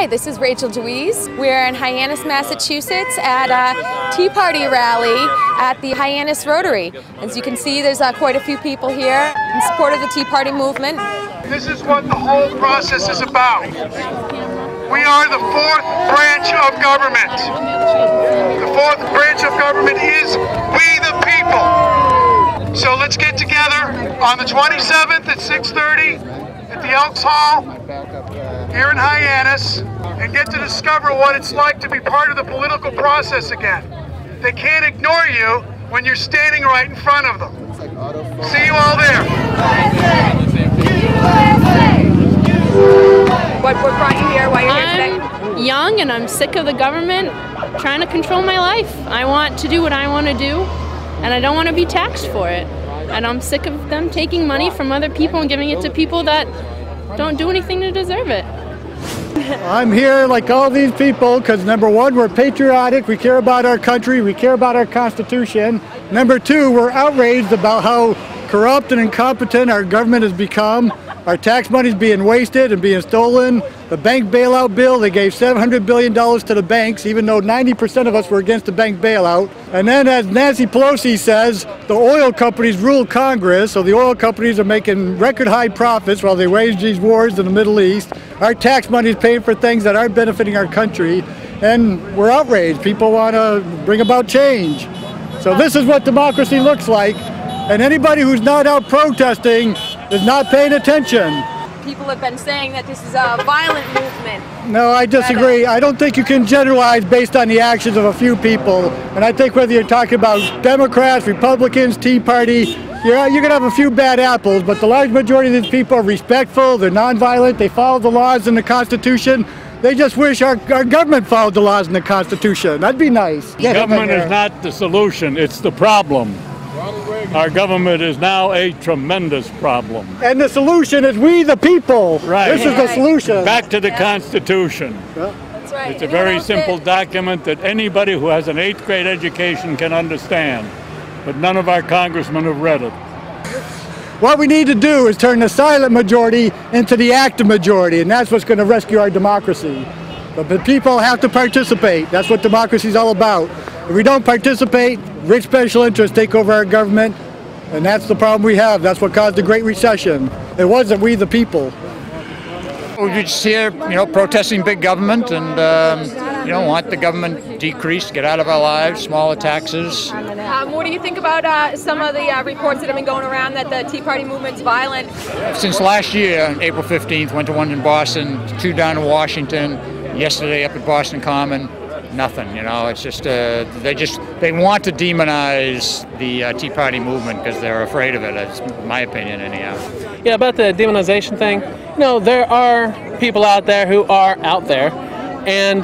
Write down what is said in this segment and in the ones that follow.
this is Rachel DeWeese. We're in Hyannis, Massachusetts at a Tea Party rally at the Hyannis Rotary. As you can see, there's quite a few people here in support of the Tea Party movement. This is what the whole process is about. We are the fourth branch of government. The fourth branch of government is we the people. So let's get together on the 27th at 6:30 at the Elks Hall here in Hyannis and get to discover what it's like to be part of the political process again. They can't ignore you when you're standing right in front of them. See you all there. What brought you here? Why you're here today? I'm young and I'm sick of the government trying to control my life. I want to do what I want to do and I don't want to be taxed for it. And I'm sick of them taking money from other people and giving it to people that don't do anything to deserve it. I'm here like all these people because number one, we're patriotic, we care about our country, we care about our Constitution. Number two, we're outraged about how corrupt and incompetent our government has become. Our tax money is being wasted and being stolen. The bank bailout bill, they gave $700 billion to the banks, even though 90% of us were against the bank bailout. And then as Nancy Pelosi says, the oil companies rule Congress, so the oil companies are making record high profits while they wage these wars in the Middle East. Our tax money is paying for things that aren't benefiting our country, and we're outraged. People want to bring about change. So this is what democracy looks like, and anybody who's not out protesting is not paying attention. People have been saying that this is a violent movement. No, I disagree. I don't think you can generalize based on the actions of a few people. And I think whether you're talking about Democrats, Republicans, Tea Party, you're going to have a few bad apples, but the large majority of these people are respectful, they're nonviolent, they follow the laws and the Constitution. They just wish our government followed the laws and the Constitution. That'd be nice. Government is not the solution, it's the problem. Our government is now a tremendous problem. And the solution is we the people. Right. This is the solution. Back to the Constitution. That's right. It's a very simple document that anybody who has an 8th grade education can understand. But none of our congressmen have read it. What we need to do is turn the silent majority into the active majority, and that's what's going to rescue our democracy. But the people have to participate. That's what democracy is all about. If we don't participate, rich special interests take over our government, and that's the problem we have. That's what caused the Great Recession. It wasn't we the people. We're just here, protesting big government and, want the government decreased, get out of our lives, smaller taxes. What do you think about some of the reports that have been going around that the Tea Party movement's violent? Since last year, April 15th, went to one in Boston, 2 down in Washington, yesterday up at Boston Common. Nothing, it's just, they want to demonize the Tea Party movement because they're afraid of it, that's my opinion anyhow. Yeah, about the demonization thing, there are people out there who are out there, and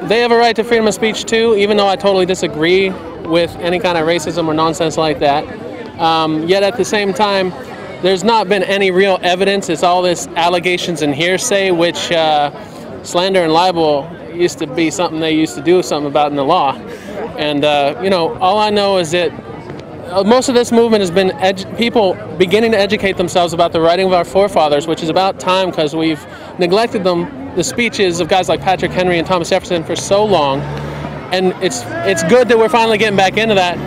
they have a right to freedom of speech too, even though I totally disagree with any kind of racism or nonsense like that. Yet at the same time, there's not been any real evidence. It's all this allegations and hearsay, which slander and libel used to be something they used to do something about in the law. And, all I know is that most of this movement has been people beginning to educate themselves about the writing of our forefathers, which is about time because we've neglected the speeches of guys like Patrick Henry and Thomas Jefferson for so long. And it's good that we're finally getting back into that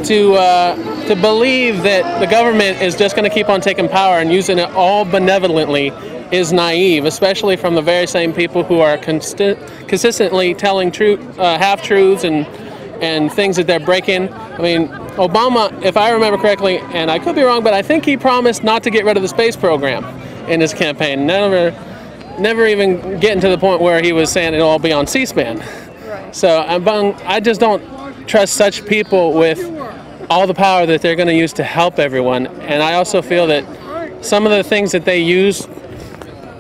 to believe that the government is just going to keep on taking power and using it all benevolently is naive, especially from the very same people who are consistently telling half-truths and things that they're breaking. I mean, Obama, if I remember correctly, and I could be wrong, but I think he promised not to get rid of the space program in his campaign. Never even getting to the point where he was saying it'll all be on C-SPAN. Right. So I just don't trust such people with all the power that they're going to use to help everyone. And I also feel that some of the things that they use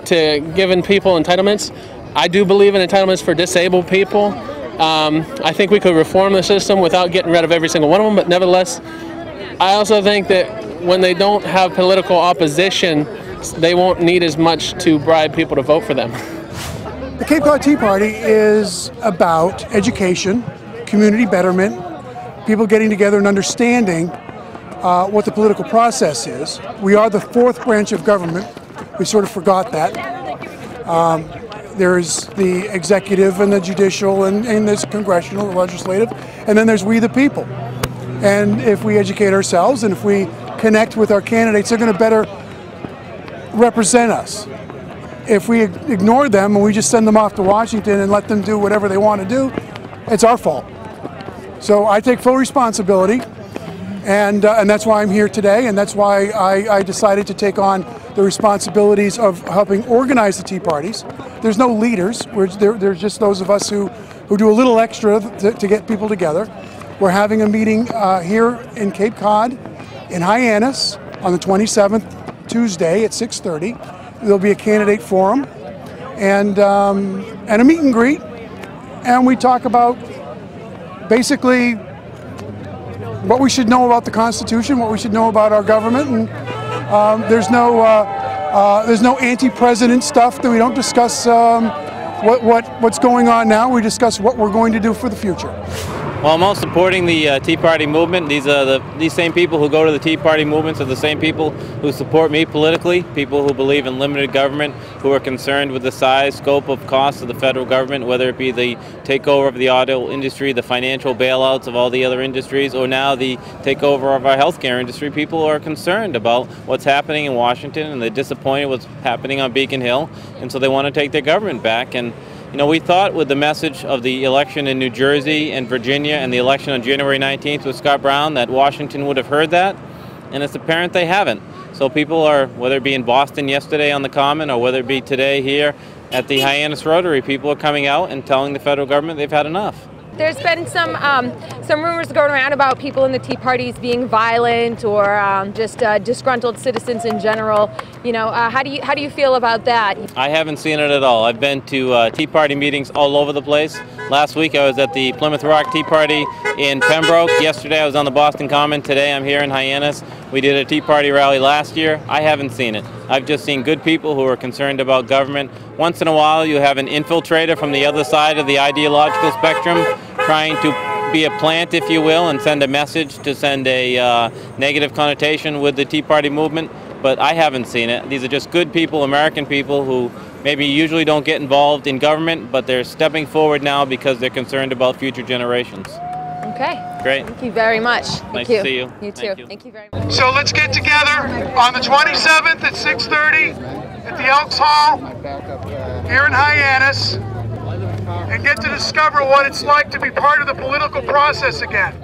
to giving people entitlements, I do believe in entitlements for disabled people. I think we could reform the system without getting rid of every single one of them, but nevertheless, I also think that when they don't have political opposition, they won't need as much to bribe people to vote for them. The Cape Cod Tea Party is about education, community betterment, people getting together and understanding what the political process is. We are the fourth branch of government. We sort of forgot that. There's the executive and the judicial and there's congressional, the legislative, and then there's we the people. And if we educate ourselves and if we connect with our candidates, they're going to better represent us. If we ignore them and we just send them off to Washington and let them do whatever they want to do, it's our fault. So I take full responsibility, and that's why I'm here today, and that's why I decided to take on the responsibilities of helping organize the Tea Parties. There's no leaders. There's just those of us who do a little extra to get people together. We're having a meeting here in Cape Cod, in Hyannis, on the 27th, Tuesday at 6:30. There'll be a candidate forum and a meet and greet, and we talk about basically what we should know about the Constitution, what we should know about our government, and there's no anti-president stuff. That we don't discuss what's going on now. We discuss what we're going to do for the future. Well, I'm all supporting the Tea Party movement. These same people who go to the Tea Party movements are the same people who support me politically, people who believe in limited government, who are concerned with the size, scope of costs of the federal government, whether it be the takeover of the auto industry, the financial bailouts of all the other industries, or now the takeover of our healthcare industry. People are concerned about what's happening in Washington, and they're disappointed with what's happening on Beacon Hill, and so they want to take their government back. And you know, we thought with the message of the election in New Jersey and Virginia and the election on January 19th with Scott Brown that Washington would have heard that, and it's apparent they haven't. So people are, whether it be in Boston yesterday on the Common or whether it be today here at the Hyannis Rotary, people are coming out and telling the federal government they've had enough. There's been some rumors going around about people in the Tea Parties being violent or just disgruntled citizens in general. You know, how do you feel about that? I haven't seen it at all. I've been to Tea Party meetings all over the place. Last week I was at the Plymouth Rock Tea Party in Pembroke. Yesterday I was on the Boston Common. Today I'm here in Hyannis. We did a Tea Party rally last year. I haven't seen it. I've just seen good people who are concerned about government. Once in a while you have an infiltrator from the other side of the ideological spectrum trying to be a plant, if you will, and send a message to send a negative connotation with the Tea Party movement. But I haven't seen it. These are just good people, American people, who maybe usually don't get involved in government, but they're stepping forward now because they're concerned about future generations. Okay. Great. Thank you very much. Nice to see you. You too. Thank you very much. So let's get together on the 27th at 6:30 at the Elks Hall here in Hyannis and get to discover what it's like to be part of the political process again.